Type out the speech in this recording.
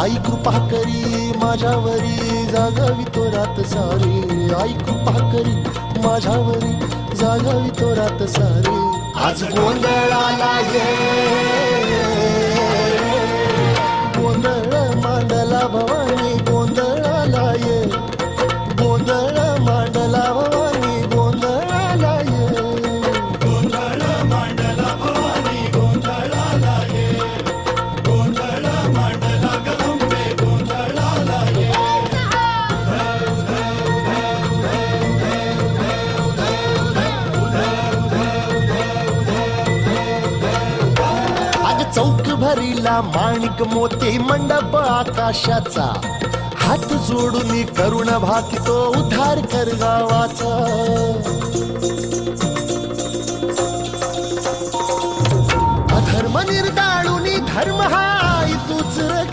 आई कृपा करी माझ्यावरी जागावी तो रात सारी आई कृपा करी माझ्यावरी जागावी तो रात सारी आज गोंधळाला ये गोंधळ मांडला भवानी गोंधळाला ये गोंधळ मांडला भवानी गोंधळाला ये गोंधळ मांडला भवानी गोंधळाला ये गोंधळ मांडला गंबे गोंधळाला ये आज चौक भरीला माणिक मोती मंडप आकाशाचा हात जोडून करुण भाकितो उद्धार कर गावाचा अधर्म निर्दाळून धर्म हाय तूच रक्ष